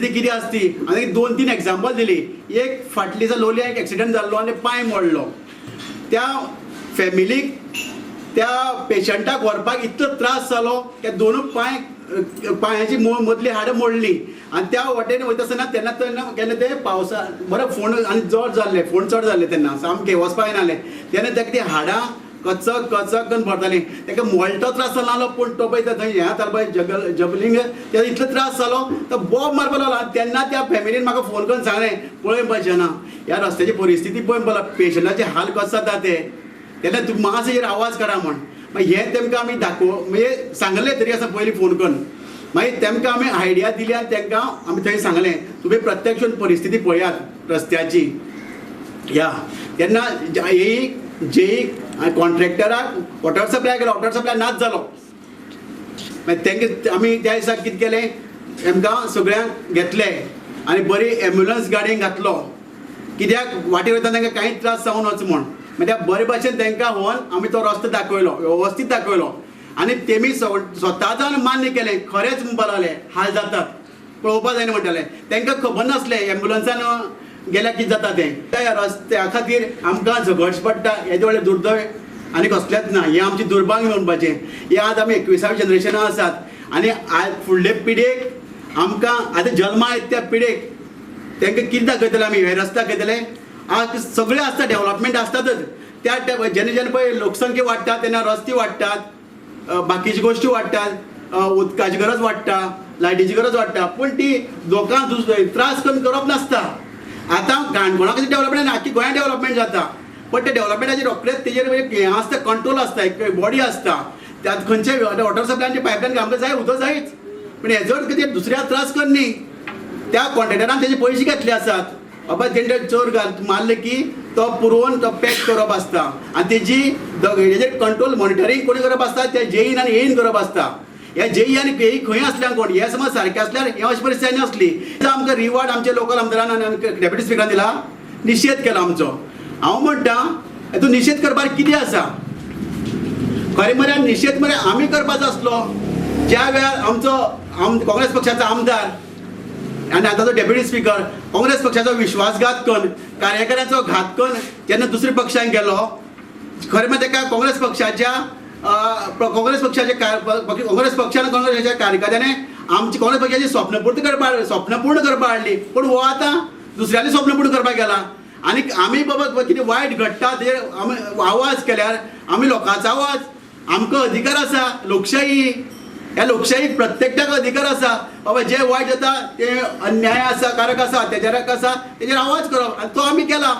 परिस्थिती किती असती आणि 2-3 एग्जांपल दिली. एक फाटलीचा लोलया एक एक्सिडेंट जाल्लो आनी पांय मोडलो. त्या फॅमिलीक त्या पेशंटाक व्हरपाक इतलो त्रास जालो की दोनूय पांयाची मदली हाडां मोडली. आनी त्या वाटेन वयता आसतना तेन्ना केन्ना ते पावसा बरें फोंड आनी जड जाल्ले, फोंड चड जाल्ले तेन्ना सामकें वचपाक येनासलें. तेन्ना ताका ती हाडां कचक करून पडटालीं. ताका मोळटो त्रास जालो पूण तो पळय थंय हें जातालो पळय जबलिंग तेका इतलो त्रास जालो तो बोब मारपाक लागलो. तेन्ना त्या फॅमिलीन म्हाका फोन करून सांगलें पळय भजना ह्या रस्त्याची परिस्थिती पळय पळय पेशंटाचे हाल कशे जाता ते. तेन्ना तूं मातसो हेर आवाज करा म्हण. मागीर हें तेमकां आमी म्हणजे सांगलें तरी आसा पयलीं फोन करून. मागीर तेमकां आमी आयडिया दिली आनी तांकां आमी थंय सांगलें तुमी प्रत्यक्ष परिस्थिती पळयात रस्त्याची. या तेन्ना जेईक कॉन्ट्रॅक्टराक वॉटर सप्लाय केलो, वॉटर सप्लाय नाच जालो. मागीर तांकां आमी त्या दिसा कितें केलें तेमकां सगळ्यांक घेतलें आनी बरी एम्ब्युलन्स गाडयेन घातलो. कित्याक वाटेर वयता तांकां कांय त्रास जावं नच म्हण. मागीर त्या बरे भाशेन तांकां व्हरून आमी तो रस्तो दाखयलो, वेवस्थीत दाखयलो आनी तेमी स्वता जावन मान्य केलें. खरेंच म्हणपाक लागलें हाल जातात पळोवपाक जायना म्हणटाले. तांकां खबर नासलें एम्ब्युलन्सान गेल्यार कितें जाता तें. त्या रस्त्या खातीर आमकां झगडचें पडटा. येदे व्हडले दुर्दैव आनी कसलेंच ना. हें आमचें दुर्भाग्य म्हणपाचें. हें आज आमी 21व्या जनरेशनां आसात आनी आज फुडले पिडेक आमकां आतां जल्मा येता त्या पिडेक तांकां कितें दाखयतले आमी हे रस्ते दाखयतले. आज सगळें आसता डेव्हलपमेंट आसतातच. त्या जेन्ना जेन्ना पळय लोकसंख्या वाडटा तेन्ना रस्ते वाडटात, बाकीच्यो गोश्टी वाडटात, उदकाची गरज वाडटा, लायटीची गरज वाडटा. पूण ती लोकांक त्रास कमी करप नासता. आतां काणकोणाक डेव्हलपमेंट आख्खी गोंयांत डेव्हलपमेंट जाता पण त्या डेव्हलपमेंटाचेर रोखडेंच तेजेर हें आसता, कंट्रोल आसता, एक बॉडी आसता. त्यात खंयचे वॉटर सप्लायचे पायपलायन आमकां जाय उदक जायच पूण हेजो कितें दुसऱ्या त्रास कर न्ही. त्या कॉन्ट्रॅक्टरान तेजे पयशे घेतले आसात. बाबा तेंचे चोर मारले की तो पुरोवन तो पॅक करप आसता आनी तेजेर कंट्रोल मॉनिटरींग कोणी करप आसता ते जेईन आनी येईन करप आसता. ह्या जेई आनी येई खंय आसल्यार कोण हे समज सारकें आसल्यार हे अशी परिस्थिती नासली. आमकां रिवॉर्ड आमचे लोकल आमदारान आनी डेप्युटी स्पिकरान दिला, निशेध केला आमचो. हांव म्हणटा तूं निशेध करपाक कितें आसा. खरें म्हळ्यार निशेध म्हळ्यार आमी करपाचो आसलो. ज्या वेळार आमचो काँग्रेस पक्षाचो आमदार आनी आतांचो डेप्युटी स्पीकर काँग्रेस पक्षाचो विश्वासघात करून कार्यकर्त्यांचो घात करून जेन्ना दुसऱ्या पक्षान गेलो खरें म्हळ्यार ताका काँग्रेस पक्षान काँग्रेसाच्या कार्यकर्त्यांनी आमची काँग्रेस पक्षाची स्वप्न पूर्ण करपाक हाडली. पूण हो आतां दुसऱ्यांनी स्वप्न पूर्ण करपाक गेला आनी आमी बाबा कितें वायट घडटा तेजेर आमी आवाज केल्यार आमी लोकांचो आवाज आमकां अधिकार आसा. लोकशाही ह्या लोकशाहीक प्रत्येकाक अधिकार आसा. बाबा जे वायट जाता ते अन्याय आसा कारक आसा तेजेर आवाज करप आनी तो आमी केला.